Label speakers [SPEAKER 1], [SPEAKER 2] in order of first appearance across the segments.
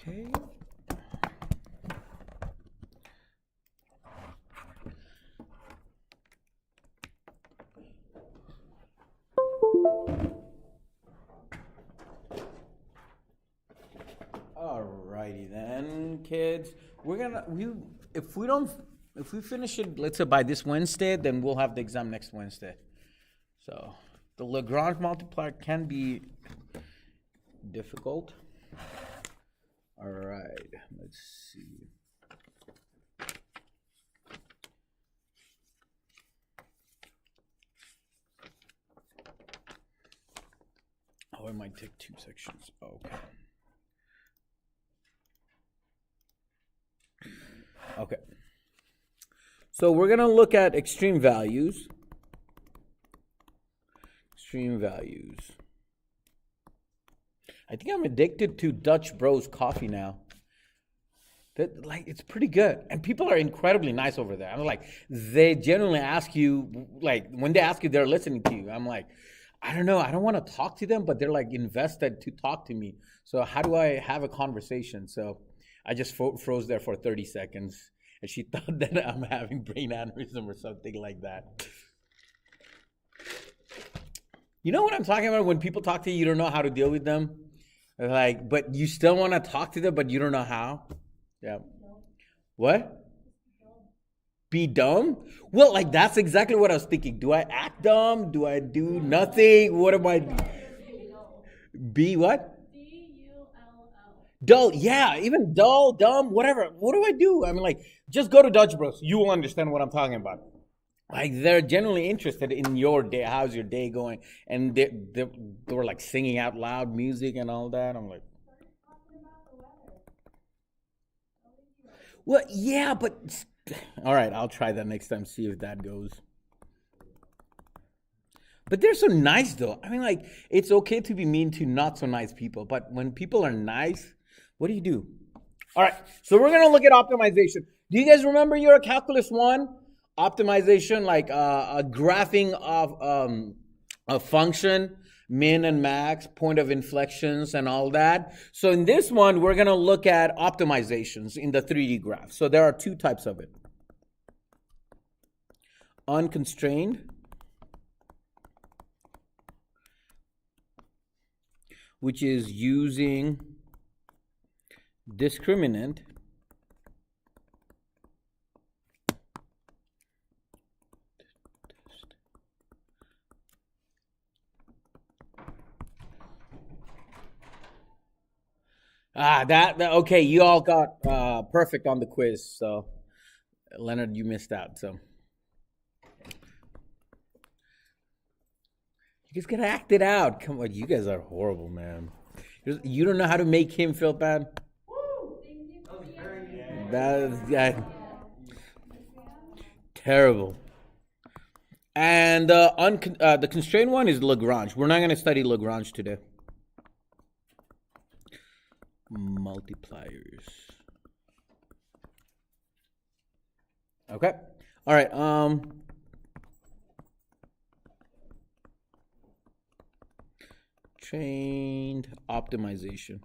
[SPEAKER 1] Okay. Alrighty then, kids. If we finish it, let's say by this Wednesday, then we'll have the exam next Wednesday. So the Lagrange multiplier can be difficult. All right, let's see. Oh, it might take 2 sections. Okay. Okay. So we're going to look at extreme values. Extreme values. I think I'm addicted to Dutch Bros coffee now. It's pretty good. And people are incredibly nice over there. I'm like, they genuinely ask you, like, when they ask you, they're listening to you. I'm like, I don't know. I don't want to talk to them, but they're like invested to talk to me. So how do I have a conversation? So I just froze there for 30 seconds. And she thought that I'm having brain aneurysm or something like that. You know what I'm talking about? When people talk to you, you don't know how to deal with them. Like, but you still want to talk to them, but you don't know how. Yeah. What? Be dumb? Well, like that's exactly what I was thinking. Do I act dumb? Do I do nothing? What am I? Be what? Dull. Yeah, even dull, dumb, whatever. What do I do? I mean, like, just go to Dutch Bros. You will understand what I'm talking about. Like, they're genuinely interested in your day. How's your day going? And they were like singing out loud music and all that. I'm like, well, yeah, but all right, I'll try that next time, see if that goes. But they're so nice, though. I mean, like, it's okay to be mean to not so nice people, but when people are nice, what do you do? All right, so we're going to look at optimization. Do you guys remember your Calculus 1? Optimization, like a graphing of a function, min and max, point of inflections, and all that. So in this one, we're going to look at optimizations in the 3D graph. So there are 2 types of it. Unconstrained, which is using discriminant okay, you all got perfect on the quiz, so Leonard, you missed out. So you just gotta act it out. Come on, you guys are horrible, man. You don't know how to make him feel bad. That's terrible. And the constrained one is Lagrange. We're not going to study Lagrange today. Multipliers. Okay. All right. Trained optimization.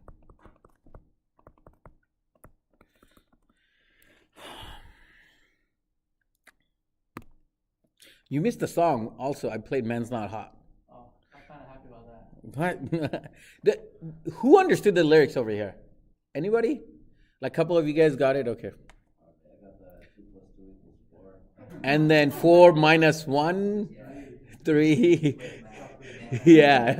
[SPEAKER 1] You missed the song. Also, I played "Men's Not Hot."
[SPEAKER 2] Oh, I'm kind of happy about that.
[SPEAKER 1] But who understood the lyrics over here? Anybody? Like a couple of you guys got it? Okay.
[SPEAKER 3] I got the 2 plus 2 equals 4.
[SPEAKER 1] And then 4 minus 1, 3. Yeah.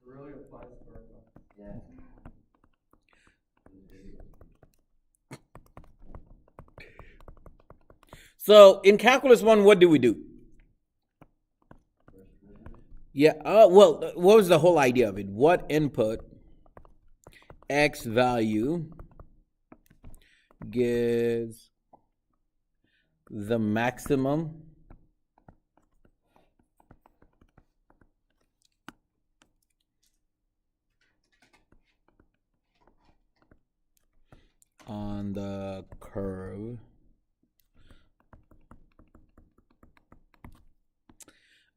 [SPEAKER 2] Really applies for
[SPEAKER 3] Yeah.
[SPEAKER 1] So in Calculus 1, what do we do? Yeah, well, what was the whole idea of it? What input x value gives the maximum on the curve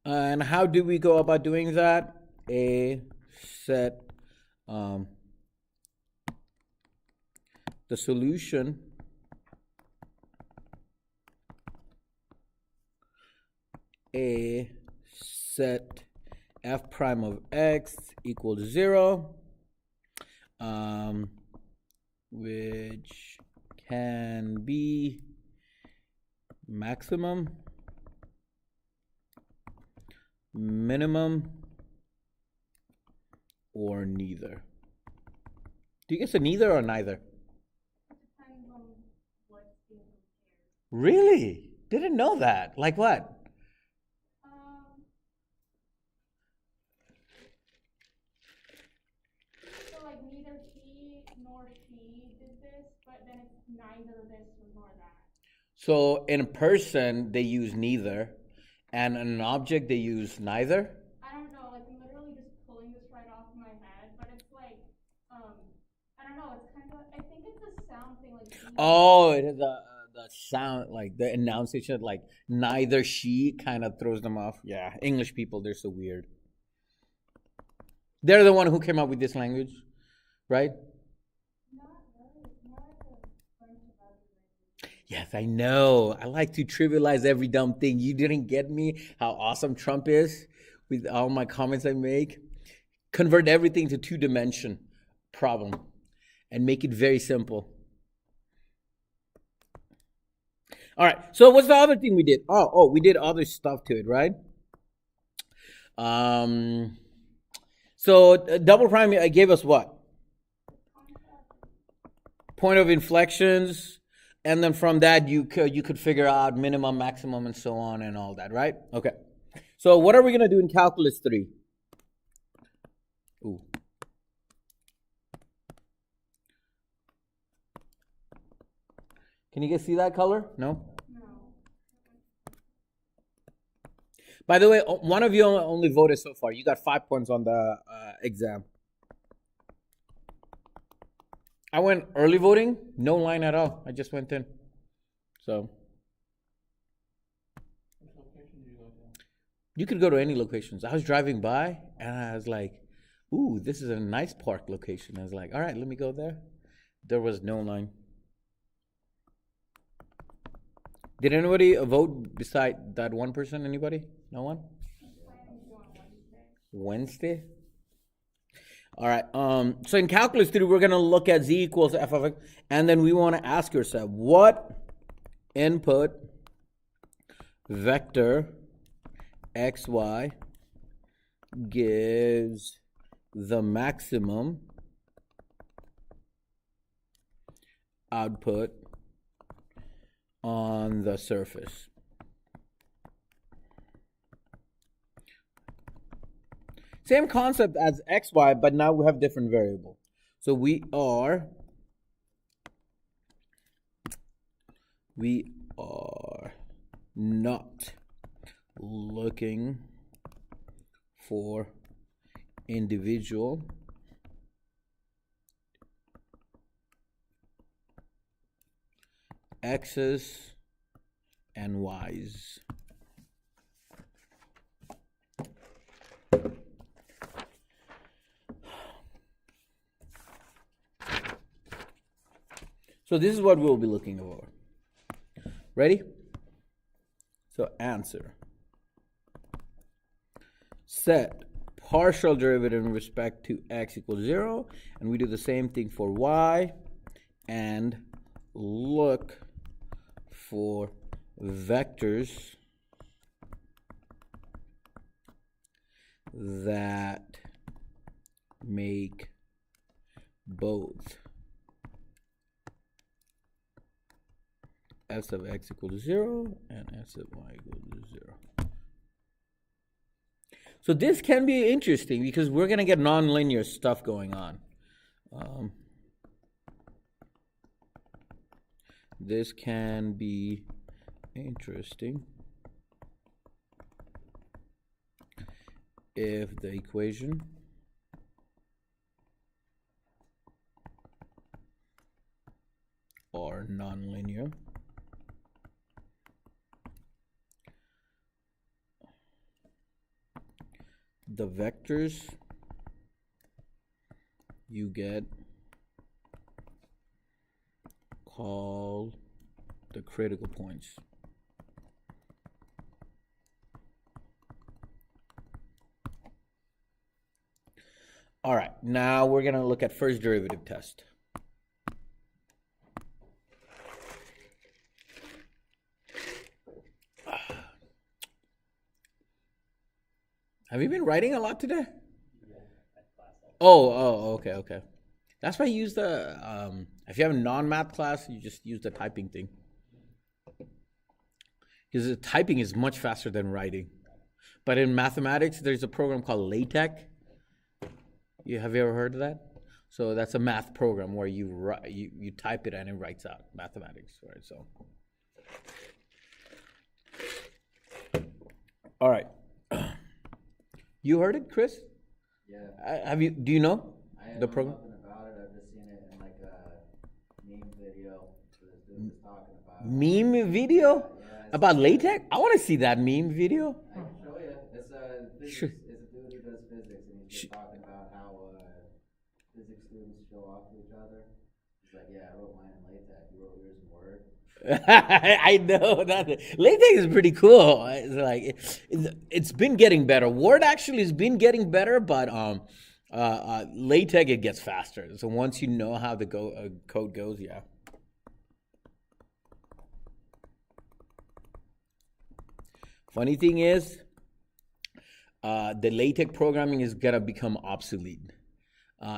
[SPEAKER 1] and how do we go about doing that? A set the solution A set f prime of x equals 0, which can be maximum, minimum, or neither. Do you guess a neither or neither?
[SPEAKER 4] Depends on what's being compared.
[SPEAKER 1] Really? Didn't know that. Like what?
[SPEAKER 4] So like neither he nor she did this, but then it's neither this nor that.
[SPEAKER 1] So in a person, they use neither, and in an object, they use neither.
[SPEAKER 4] I don't know, like I'm literally just pulling this right off my head, but it's like, I don't know, it's kind of, I think it's a sound thing, like.
[SPEAKER 1] Oh, it is the sound, like the enunciation, like neither she kind of throws them off. Yeah, English people, they're so weird. They're the one who came up with this language, right?
[SPEAKER 4] Not really, it's more like a French language.
[SPEAKER 1] Yes, I know. I like to trivialize every dumb thing. You didn't get me how awesome Trump is with all my comments I make. Convert everything to two-dimension problem and make it very simple. All right. So what's the other thing we did? Oh, we did other stuff to it, right? So double prime gave us what? Point of inflections, and then from that you could figure out minimum, maximum, and so on and all that, right? Okay. So what are we gonna do in calculus 3? Ooh. Can you guys see that color? No?
[SPEAKER 4] No.
[SPEAKER 1] By the way, one of you only voted so far. You got 5 points on the exam. I went early voting, no line at all. I just went in. So.
[SPEAKER 2] Which location did you go to?
[SPEAKER 1] You could go to any locations. I was driving by and I was like, ooh, this is a nice park location. I was like, all right, let me go there. There was no line. Did anybody vote beside that one person? Anybody? No one? Wednesday? All right. So in calculus 3, we're going to look at z equals f of x. And then we want to ask yourself, what input vector xy gives the maximum output on the surface? Same concept as xy, but now we have different variable. So we are not looking for individual x's and y's. So this is what we'll be looking for. Ready? So answer. Set partial derivative in respect to x equals 0. And we do the same thing for y. And look for vectors that make both s of x equals 0 and s of y equals 0. So this can be interesting because we're going to get nonlinear stuff going on. This can be interesting if the equation are nonlinear. The vectors you get called the critical points. All right, now we're going to look at first derivative test. Have you been writing a lot today? Okay. That's why you use the, if you have a non-math class, you just use the typing thing. Because the typing is much faster than writing. But in mathematics, there's a program called LaTeX. Have you ever heard of that? So that's a math program where you type it and it writes out mathematics, right? So, all right. You heard it, Chris?
[SPEAKER 3] Yeah.
[SPEAKER 1] Do you know
[SPEAKER 3] I
[SPEAKER 1] the
[SPEAKER 3] know
[SPEAKER 1] program?
[SPEAKER 3] nothing about it. I've just seen it in like a meme video. This dude was talking about.
[SPEAKER 1] Meme video
[SPEAKER 3] Yeah,
[SPEAKER 1] about LaTeX? I want to see that meme video.
[SPEAKER 3] I can show you. It's a physics.
[SPEAKER 1] Sure.
[SPEAKER 3] It's a dude who does physics, and he's just talking about how physics students show off to each other. He's like, "Yeah, I wrote mine in LaTeX. You wrote yours in Word."
[SPEAKER 1] I know that LaTeX is pretty cool. It's like it's been getting better. Word actually has been getting better, but LaTeX it gets faster. So once you know how the code goes, yeah. Funny thing is, the LaTeX programming is gonna become obsolete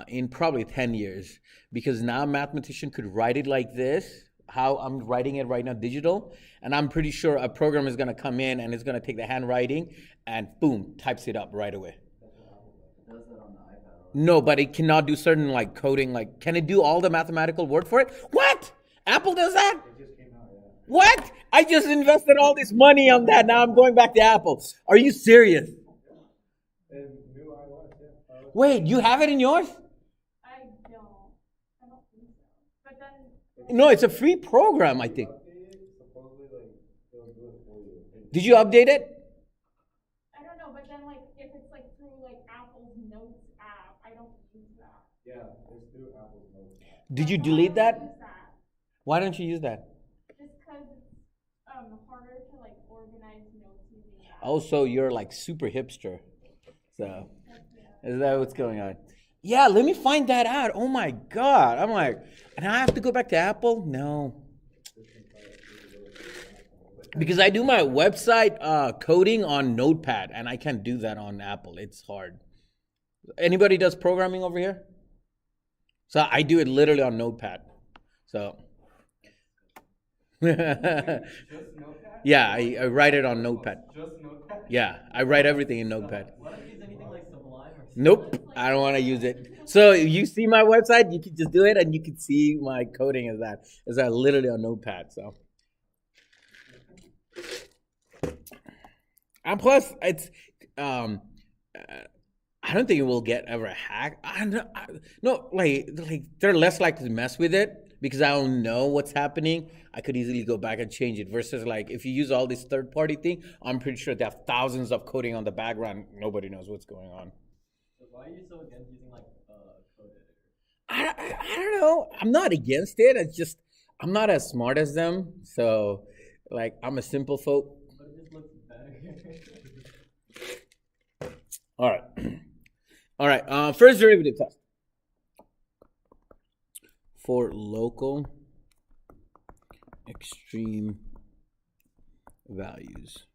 [SPEAKER 1] in probably 10 years because now a mathematician could write it like this. How I'm writing it right now, digital, and I'm pretty sure a program is going to come in and it's going to take the handwriting and boom, types it up right away.
[SPEAKER 3] It does that on the iPad.
[SPEAKER 1] No, but it cannot do certain like coding. Like, can it do all the mathematical word for it? What? Apple does that?
[SPEAKER 2] It just came out, yeah.
[SPEAKER 1] What? I just invested all this money on that. Now I'm going back to Apple. Are you serious?
[SPEAKER 2] And new iOS, yeah.
[SPEAKER 1] Wait, you have it in yours?
[SPEAKER 4] I don't think so. But then,
[SPEAKER 1] No, it's a free program, I think.
[SPEAKER 2] Supposedly, like, they'll do it for you.
[SPEAKER 1] Did you update it?
[SPEAKER 4] I don't know, but then like, if it's like through like Apple's Notes app, I don't use that.
[SPEAKER 2] Yeah, it's through Apple's Notes app.
[SPEAKER 1] Did you
[SPEAKER 4] But
[SPEAKER 1] delete
[SPEAKER 4] why
[SPEAKER 1] that?
[SPEAKER 4] don't I use that?
[SPEAKER 1] Why don't you use that?
[SPEAKER 4] Just because it's harder to like organize notes using that.
[SPEAKER 1] Oh, so you're like super hipster. So, is that what's going on? Yeah, let me find that out. Oh my God. I'm like, and I have to go back to Apple? No. Because I do my website coding on Notepad, and I can't do that on Apple. It's hard. Anybody does programming over here? So I do it literally on Notepad. So.
[SPEAKER 2] Just Notepad?
[SPEAKER 1] Yeah, I write it on Notepad.
[SPEAKER 2] Just Notepad?
[SPEAKER 1] Yeah, I write everything in Notepad.
[SPEAKER 3] Why don't you use anything like Sublime or
[SPEAKER 1] Nope, I don't want to use it. So you see my website, you can just do it, and you can see my coding as that. Is that literally on Notepad? So, and plus, it's I don't think it will get ever hacked. No, like they're less likely to mess with it because I don't know what's happening. I could easily go back and change it. Versus like if you use all this third party thing, I'm pretty sure they have thousands of coding on the background. Nobody knows what's going on.
[SPEAKER 3] So why are you so against using like code editor?
[SPEAKER 1] I don't know. I'm not against it. It's just I'm not as smart as them. So like I'm a simple folk.
[SPEAKER 3] But it just looks better.
[SPEAKER 1] All right. All right. First derivative test. For local extreme values.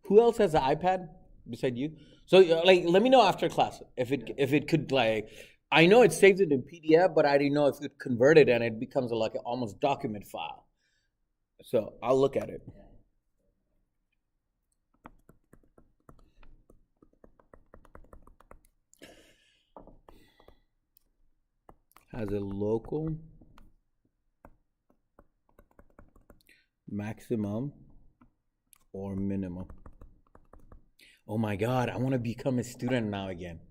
[SPEAKER 1] Who else has an iPad beside you? So like let me know after class if it could like I know it saves it in PDF, but I didn't know if it converted and it becomes like an almost document file. So I'll look at it. Has a local maximum or minimum. Oh my God, I want to become a student now again.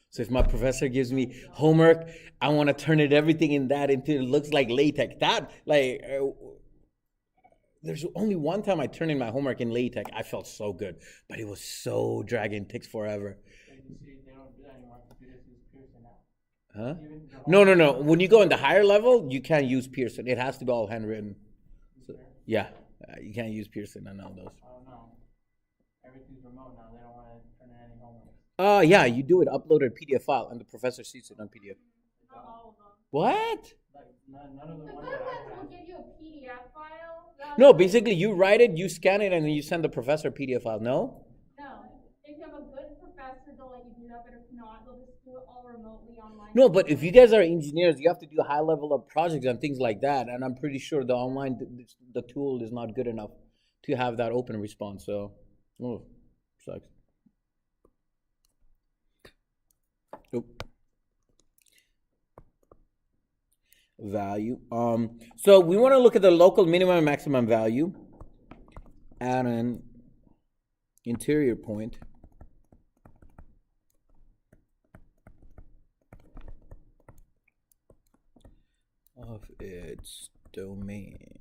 [SPEAKER 1] So if my professor gives me homework, I want to turn everything in that until it looks like LaTeX. There's only one time I turned in my homework in LaTeX. I felt so good, but it was so dragging, takes forever.
[SPEAKER 5] ABC, they don't do that anymore. Computers use Pearson now.
[SPEAKER 1] Huh?
[SPEAKER 5] Even the
[SPEAKER 1] No. When you go in the higher level, you can't use Pearson. It has to be all handwritten. So, yeah, you can't use Pearson on all those.
[SPEAKER 5] I don't know. Everything's remote now. They don't want to turn in any homework.
[SPEAKER 1] Yeah, you do it, upload a PDF file, and the professor sees it on PDF.
[SPEAKER 4] Not all of them.
[SPEAKER 1] What?
[SPEAKER 5] Like none of the
[SPEAKER 4] The
[SPEAKER 5] ones
[SPEAKER 4] good
[SPEAKER 5] that
[SPEAKER 4] ones
[SPEAKER 5] I
[SPEAKER 4] will
[SPEAKER 5] had.
[SPEAKER 4] give you a PDF file.
[SPEAKER 1] No, basically you write it, you scan it, and then you send the professor a PDF file. No?
[SPEAKER 4] No. If you have a good professor, they'll let you do that, but if not, they'll just do it all remotely online.
[SPEAKER 1] No, but if you guys are engineers, you have to do a high level of projects and things like that. And I'm pretty sure the online, the tool is not good enough to have that open response. So, oh, sucks. Nope. Value. So we want to look at the local minimum and maximum value at an interior point. Of its domain,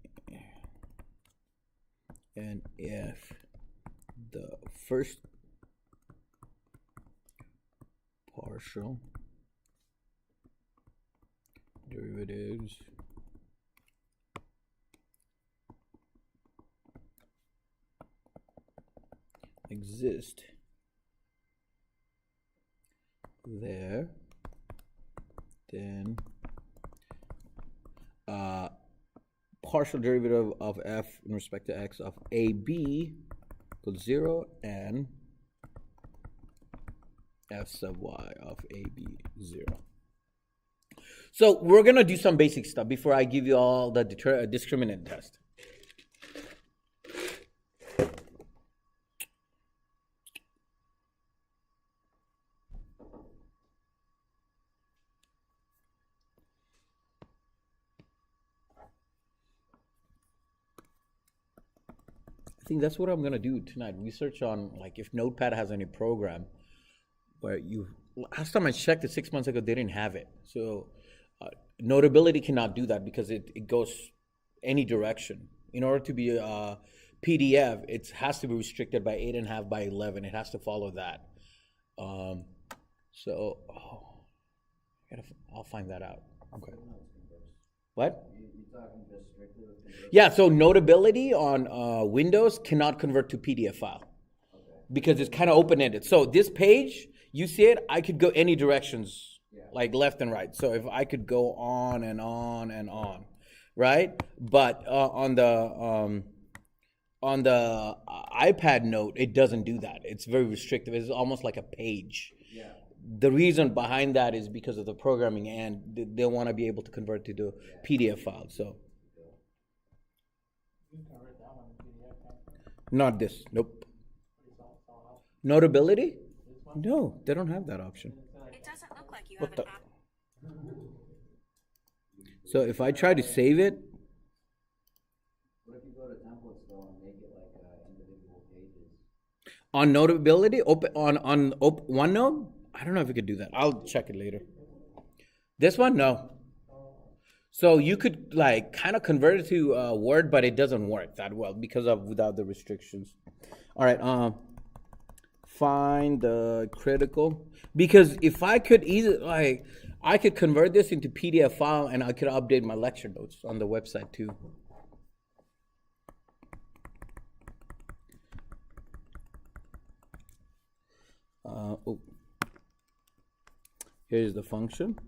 [SPEAKER 1] and if the first partial derivatives exist there, then partial derivative of f in respect to x of AB equals 0 and f sub y of AB 0. So we're going to do some basic stuff before I give you all the discriminant test. I think that's what I'm going to do tonight. Research on like if Notepad has any program where you, last time I checked it 6 months ago, they didn't have it. So Notability cannot do that because it goes any direction. In order to be a PDF, it has to be restricted by 8.5 by 11. It has to follow that. I'll find that out. Okay. What?
[SPEAKER 3] You're talking just strictly with conversion?
[SPEAKER 1] Yeah, so Notability on Windows cannot convert to PDF file because it's kind of open-ended. So this page, you see it, I could go any directions, like left and right. So if I could go on and on and on, right? But on the iPad Note, it doesn't do that. It's very restrictive. It's almost like a page.
[SPEAKER 3] Yeah.
[SPEAKER 1] The reason behind that is because of the programming, and they want to be able to convert to the PDF file. So
[SPEAKER 5] You can convert that one to PDF.
[SPEAKER 1] not this. Nope.
[SPEAKER 5] It's all
[SPEAKER 1] Notability?
[SPEAKER 5] this one.
[SPEAKER 1] No, they don't have that option.
[SPEAKER 6] It doesn't look like you
[SPEAKER 1] What
[SPEAKER 6] have
[SPEAKER 1] the?
[SPEAKER 6] an app.
[SPEAKER 1] So if I try to save it,
[SPEAKER 3] What if you go to templates though and make it like individual pages?
[SPEAKER 1] on Notability, OneNote, I don't know if you could do that. I'll check it later. This one, no. So you could like kind of convert it to Word, but it doesn't work that well because of without the restrictions. All right, find the critical, because if I could easily I could convert this into PDF file and I could update my lecture notes on the website too. Here's the function.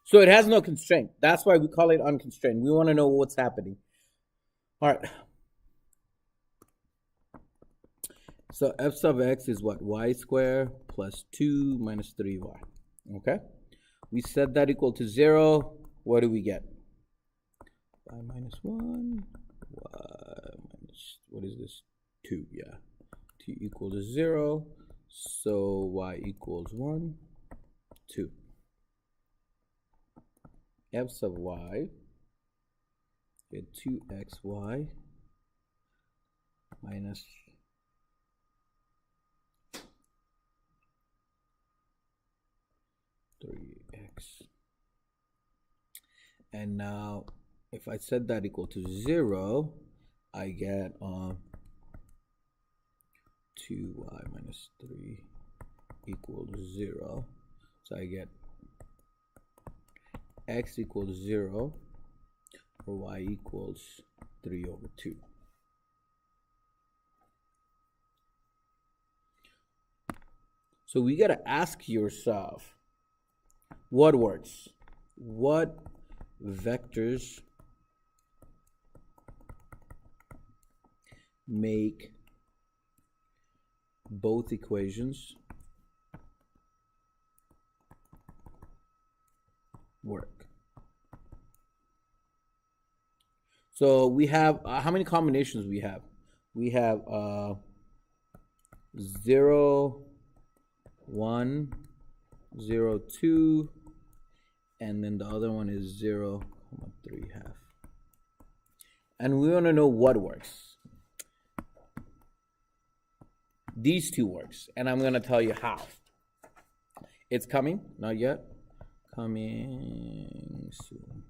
[SPEAKER 1] So it has no constraint. That's why we call it unconstrained. We want to know what's happening. All right. So f sub x is what? Y squared plus 2 minus 3y. Okay? We set that equal to 0. What do we get? Y minus 1. Y minus, what is this? 2, yeah. T equals 0. So y equals 1, 2. F sub y, get 2xy minus 3x. And now, if I set that equal to 0, I get 2y minus 3 equals 0. So I get x equals 0 or y equals 3 over 2. So we got to ask yourself, what works? What vectors make both equations work? So we have, how many combinations we have? We have 0, 1, 0, 2, and then the other one is 0, 3 half. And we want to know what works. These two works, and I'm going to tell you how. It's coming, not yet. Coming soon.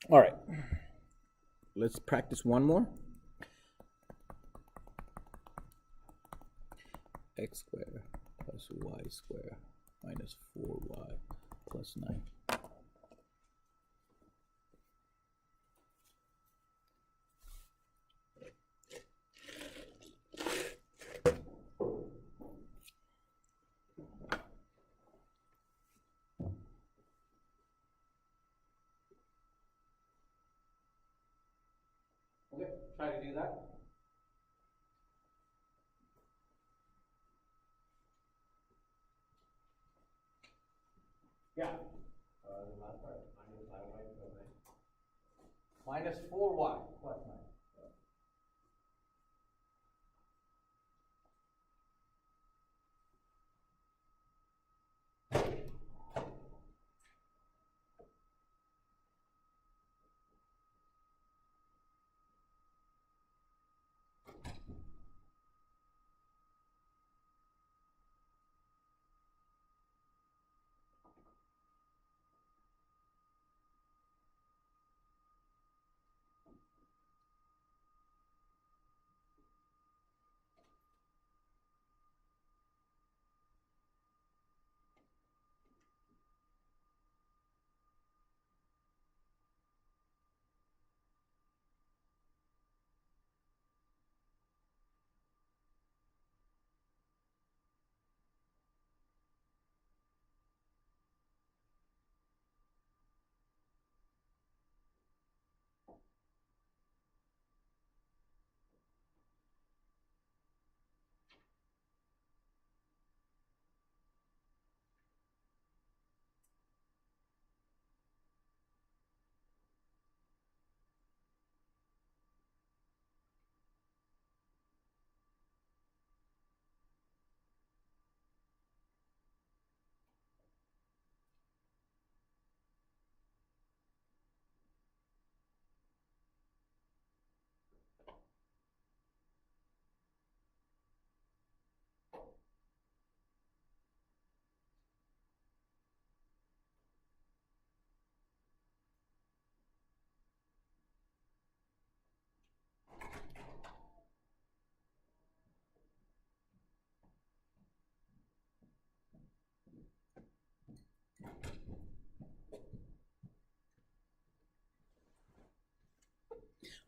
[SPEAKER 1] All right, let's practice one more. X squared plus y squared minus 4y plus 9. Okay, try to do that. Yeah.
[SPEAKER 2] The last part, minus 5y plus 9.
[SPEAKER 1] Minus 4y plus 9.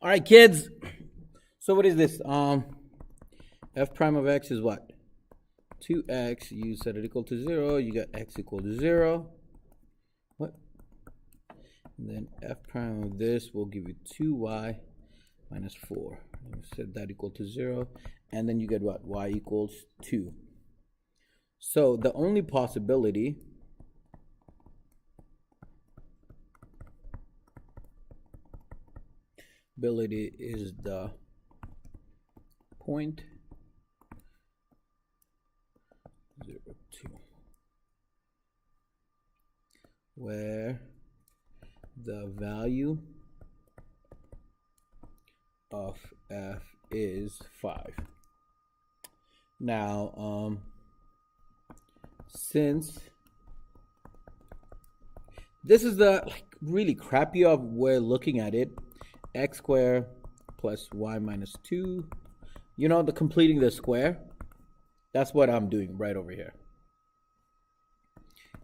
[SPEAKER 1] All right, kids. So what is this? F prime of x is what? 2x. You set it equal to 0. You got x equal to 0. What? And then f prime of this will give you 2y minus 4. You set that equal to 0. And then you get what? Y equals 2. So the only possibility is the point 0, 2. where the value of f is 5. Now, since this is the really crappy of way of looking at it, x squared plus y minus 2, the completing the square, that's what I'm doing right over here,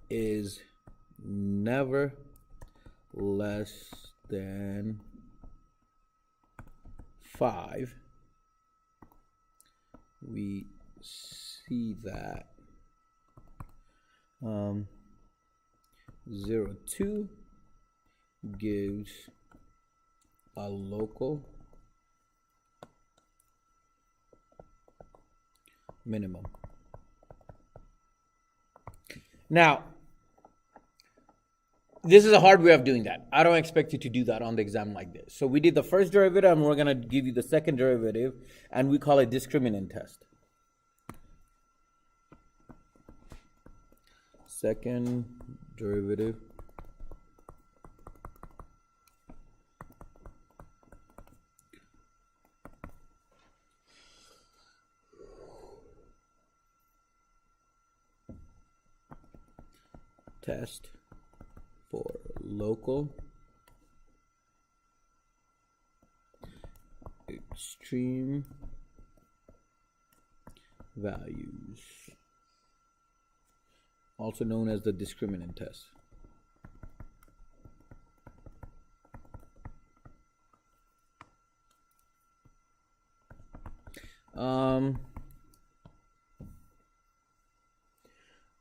[SPEAKER 1] is never less than 5. We see that 0, 2 gives a local minimum. Now, this is a hard way of doing that. I don't expect you to do that on the exam like this. So we did the first derivative, and we're going to give you the second derivative, and we call it discriminant test. Second derivative. Test for local extreme values, also known as the discriminant test.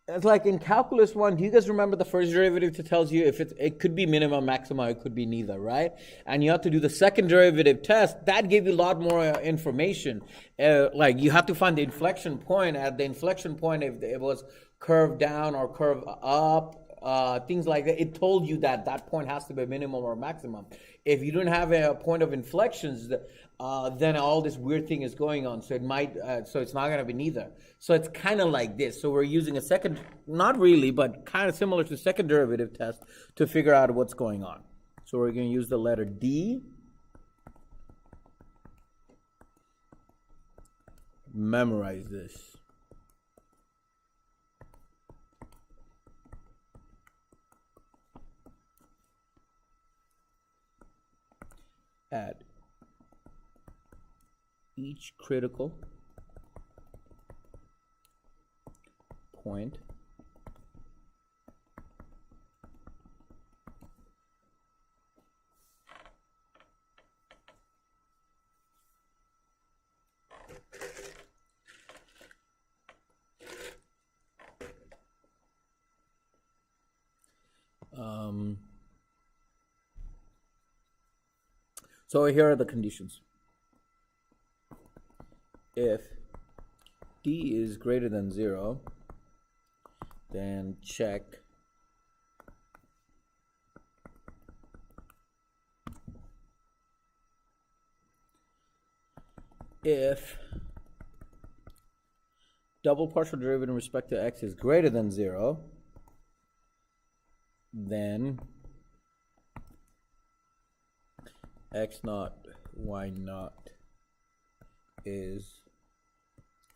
[SPEAKER 1] It's like in calculus 1, do you guys remember the first derivative that tells you if it could be minimum, maximum, it could be neither, right? And you have to do the second derivative test. That gave you a lot more information. Like you have to find the inflection point. At the inflection point, if it was curved down or curved up, things like that, it told you that that point has to be minimum or maximum. If you don't have a point of inflections, then all this weird thing is going on. So it might, so it's not going to be neither. So it's kind of like this. So we're using a second, not really, but kind of similar to second derivative test to figure out what's going on. So we're going to use the letter D. Memorize this. At each critical point so here are the conditions. If D is greater than 0, then check if double partial derivative in respect to x is greater than 0, then x naught, y naught is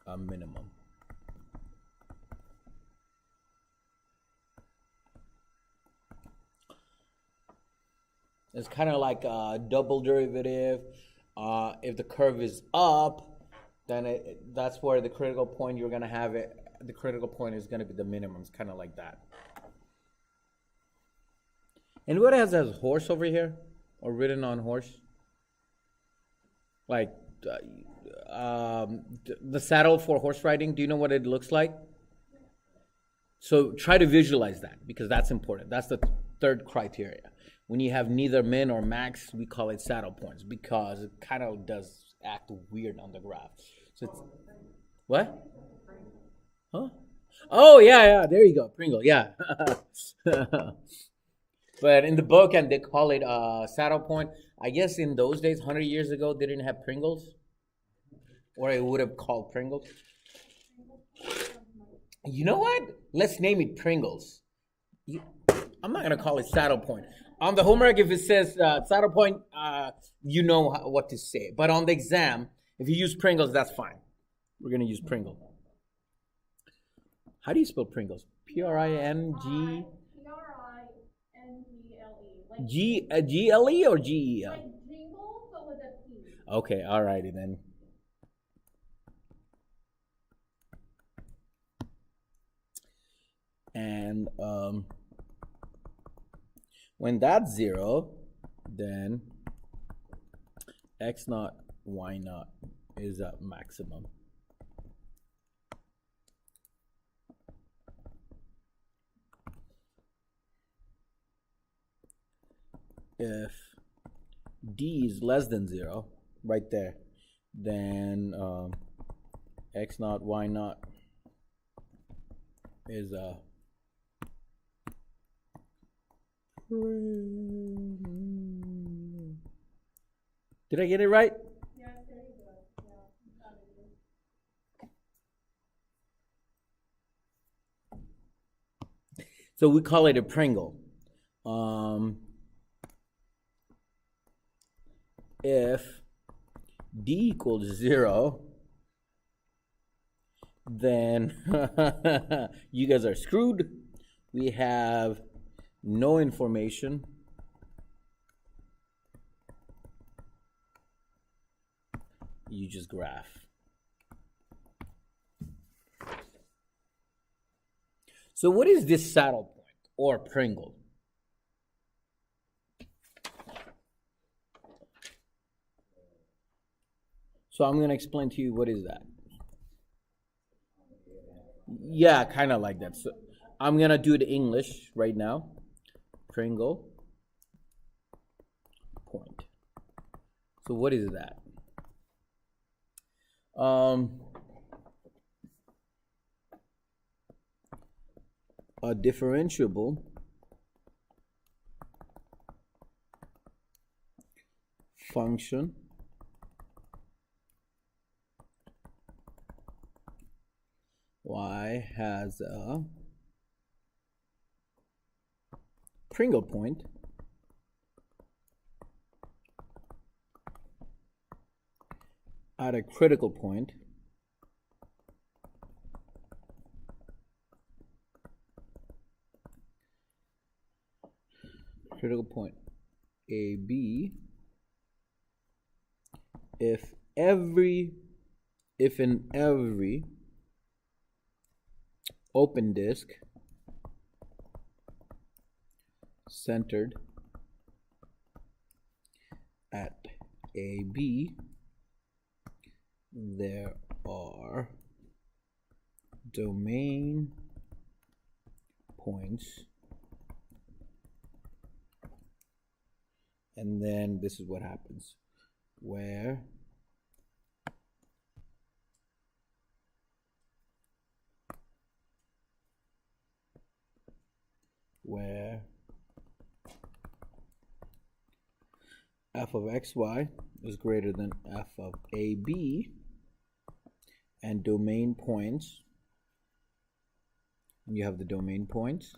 [SPEAKER 1] a minimum. It's kind of like a double derivative. If the curve is up, then that's where the critical point you're going to have it. The critical point is going to be the minimum. It's kind of like that. Anybody has a horse over here or ridden on horse? Like the saddle for horse riding. Do you know what it looks like? So try to visualize that because that's important. That's the third criteria. When you have neither min or max, we call it saddle points because it kind of does act weird on the graph. So it's what? Huh? Oh yeah, there you go, Pringle. Yeah. But in the book, and they call it saddle point. I guess in those days, 100 years ago, they didn't have Pringles, or it would have called Pringles. You know what? Let's name it Pringles. I'm not gonna call it saddle point. On the homework, if it says saddle point, you know what to say. But on the exam, if you use Pringles, that's fine. We're gonna use Pringle. How do you spell Pringles? P-R-I-N-G...
[SPEAKER 4] Pringle. Like
[SPEAKER 1] G-L-E or G-E-L?
[SPEAKER 4] like jingle, but with a P.
[SPEAKER 1] Okay, alrighty then. And when that's 0, then x naught, y naught is a maximum. If d is less than 0, right there, then x naught, y naught is a Did I get it right?
[SPEAKER 4] Yeah, there you go. Yeah, that is.
[SPEAKER 1] So we call it a Pringle. If d equals 0, then you guys are screwed. We have no information. You just graph. So what is this saddle point or Pringle? So I'm going to explain to you what is that. Yeah, kind of like that. So I'm going to do it in English right now. Pringle point. So what is that? A differentiable function y has a Pringle point at a critical point AB if in every open disk centered at AB there are domain points, and then this is what happens where f of xy is greater than f of AB, and domain points, and you have the domain points,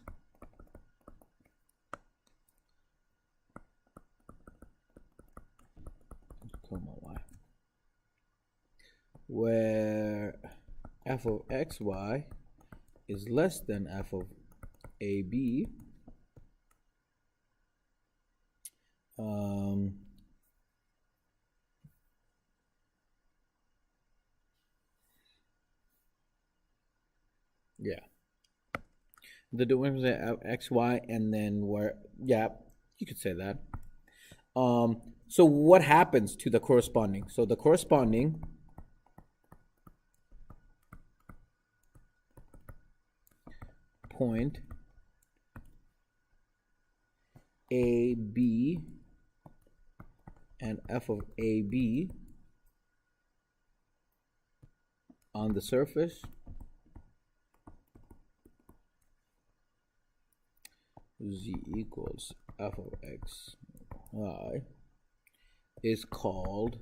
[SPEAKER 1] where f of xy is less than f of AB, yeah, the domain is xy, and then where, yeah, you could say that. So what happens to the corresponding? So the corresponding point AB and f of AB on the surface z equals f of x y is called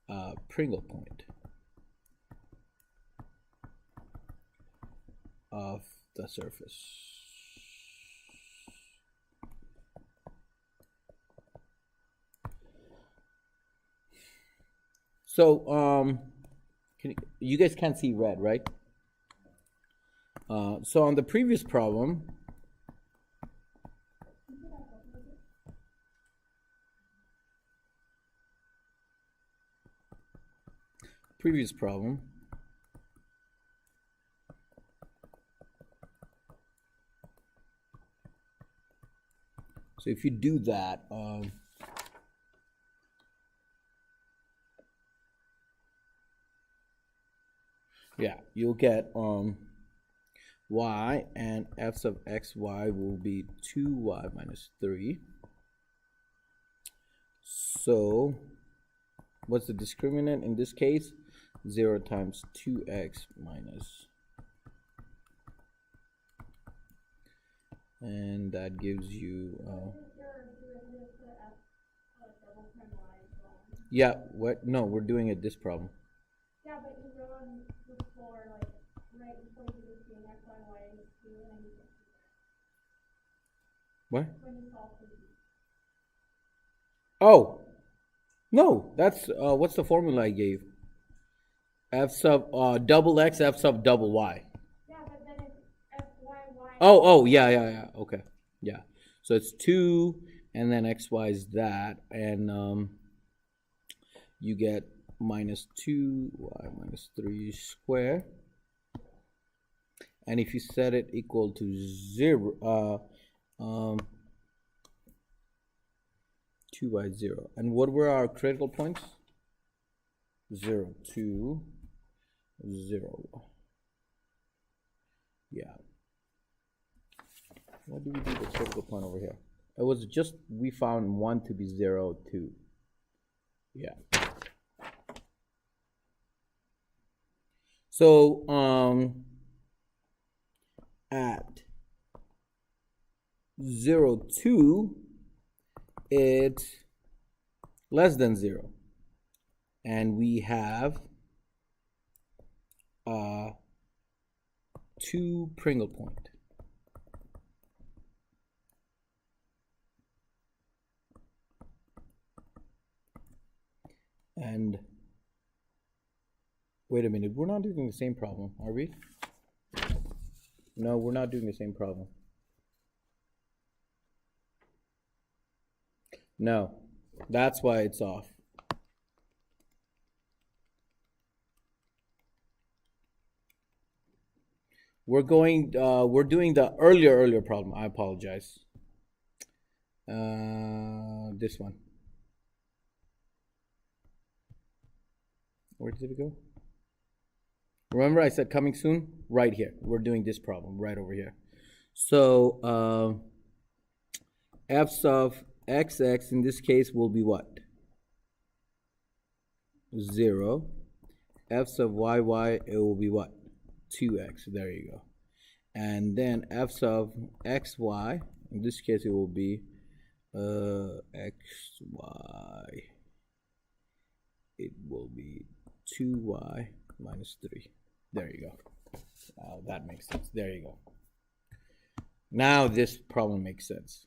[SPEAKER 1] a Pringle point of the surface. So, you guys can't see red, right? So on the previous problem, so if you do that, yeah, you'll get y, and f sub xy will be 2y minus 3. So what's the discriminant in this case? 0 times 2x minus, and that gives you yeah, what? No, we're doing it this problem.
[SPEAKER 4] Yeah, but you go on before, like, right before you do this thing, X, Y, Y, and 2, and then you get
[SPEAKER 1] What?
[SPEAKER 4] when you solve for these.
[SPEAKER 1] Oh, no, that's what's the formula I gave? F sub double x, f sub double y.
[SPEAKER 4] Yeah, but then it's F, Y, Y.
[SPEAKER 1] Oh, yeah. Okay, yeah. So it's 2, and then xy is that, and you get minus 2y minus 3 square. And if you set it equal to 0, 2y 0. And what were our critical points? 0, 2, 0. Yeah. What do we do the critical point over here? It was just, we found 1 to be 0, 2. Yeah. So, at 0, 2, it's less than 0. And we have 2 Pringle point. And wait a minute, we're not doing the same problem, are we? No, we're not doing the same problem. No, that's why it's off. We're doing the earlier problem. I apologize. This one. Where did it go? Remember I said coming soon? Right here. We're doing this problem right over here. So f sub xx in this case will be what? 0. F sub yy, it will be what? 2x. There you go. And then f sub xy, in this case it will be xy. It will be 2y minus 3. There you go. That makes sense. There you go. Now this problem makes sense.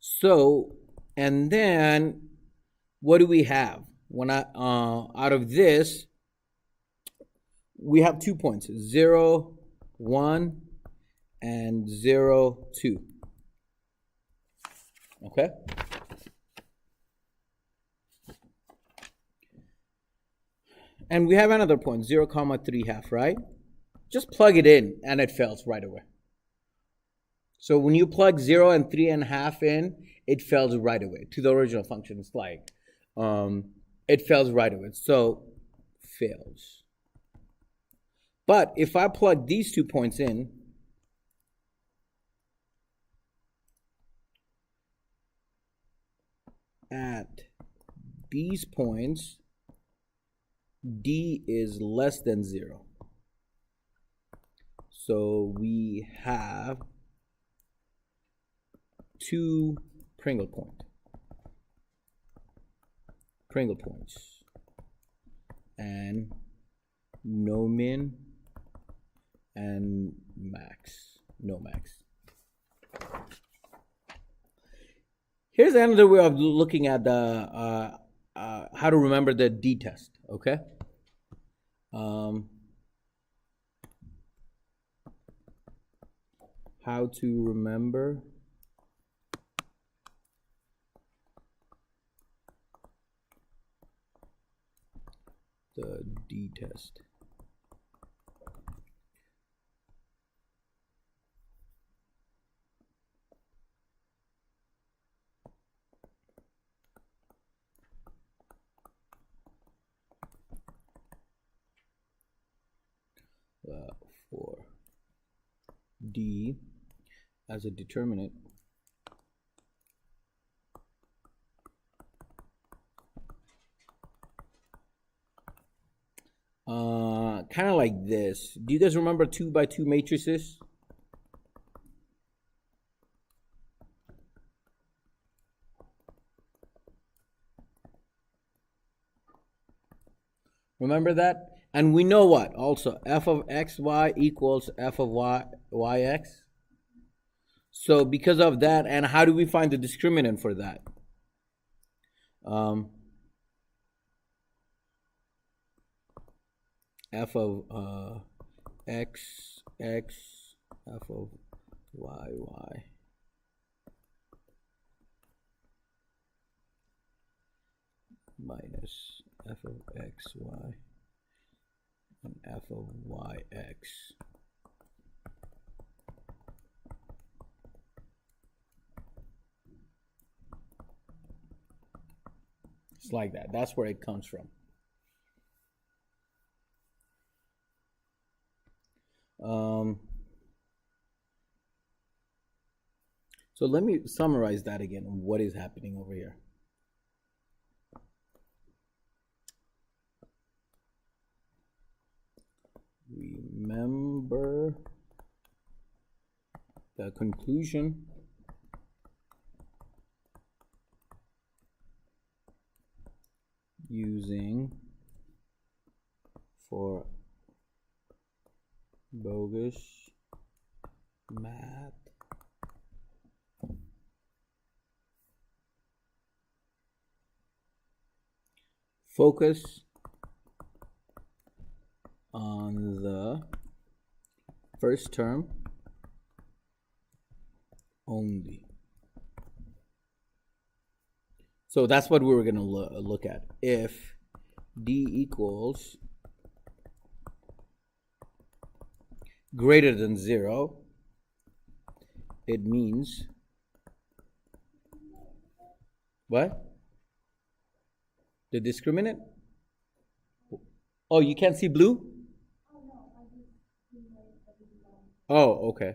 [SPEAKER 1] So, and then what do we have? When out of this, we have 2 points, 0, 1, and 0, 2. Okay? And we have another point, 0, 3/2, right? Just plug it in, and it fails right away. So when you plug 0 and 3.5 in, it fails right away to the original function. It's like, it fails right away. So, fails. But if I plug these 2 points in, at these points, d is less than 0. So we have 2 Pringle points, and no min and no max. Here's another way of looking at the how to remember the D test. Okay. How to remember the D test. For D as a determinant, kind of like this. Do you guys remember 2 by 2 matrices? Remember that? And we know what? Also, f of xy equals f of yx. So because of that, and how do we find the discriminant for that? F of x, f of y. Minus f of xy and f of yx. It's like that. That's where it comes from. So let me summarize that again. What is happening over here? Remember the conclusion using for bogus math focus on the first term only. So that's what we were going to look at. If D equals greater than 0, it means what? The discriminant? Oh, you can't see blue? Oh, okay.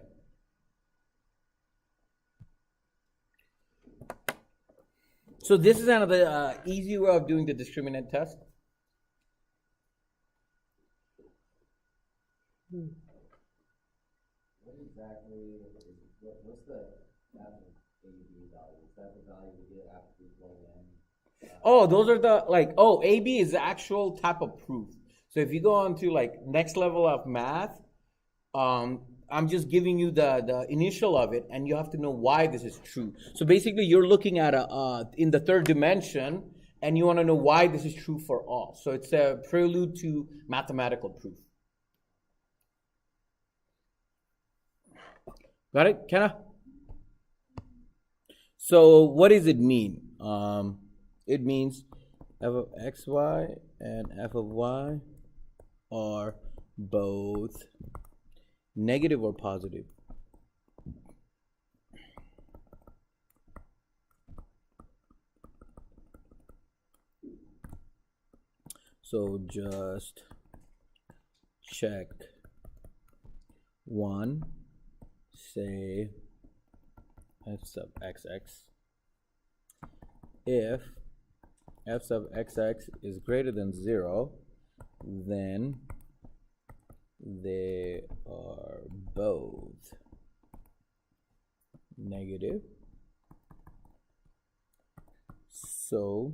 [SPEAKER 1] So this is another easy way of doing the discriminant test.
[SPEAKER 3] What exactly what's the AB value? Is that the value we get after we plug in?
[SPEAKER 1] Oh, those are the AB is the actual type of proof. So if you go on to like next level of math, I'm just giving you the initial of it, and you have to know why this is true. So basically, you're looking at in the third dimension, and you want to know why this is true for all. So it's a prelude to mathematical proof. Got it, Kenna? So what does it mean? It means f of xy and f of y are both negative or positive. So just check one, say f sub xx. If f sub xx is greater than 0, then they are both negative. So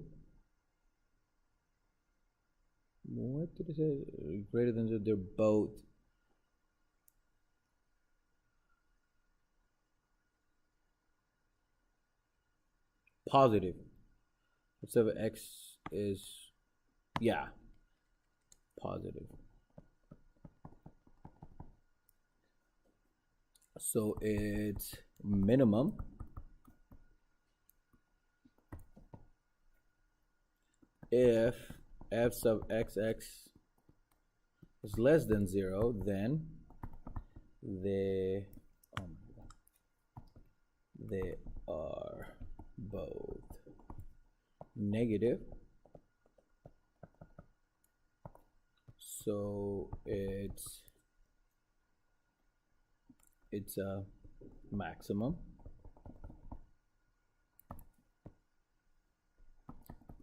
[SPEAKER 1] what did it say? Greater than 0, they're both positive. F sub x is, yeah, positive. So it's minimum if f sub xx is less than 0, then they are both negative. So it's a maximum.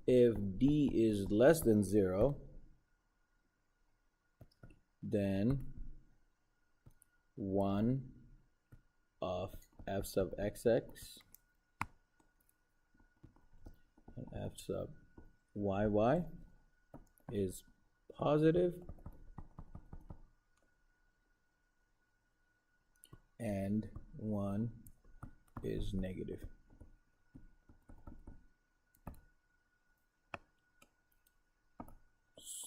[SPEAKER 1] If d is less than 0, then 1 of f sub xx and f sub yy is positive, and 1 is negative.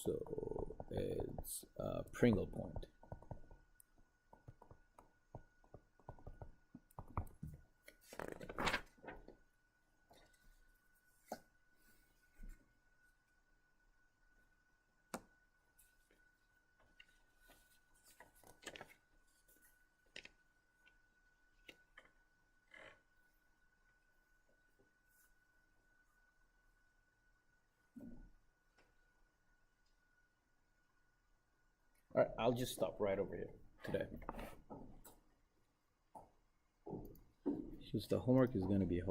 [SPEAKER 1] So it's a Pringle point. All right, I'll just stop right over here today. Since the homework is going to be hard.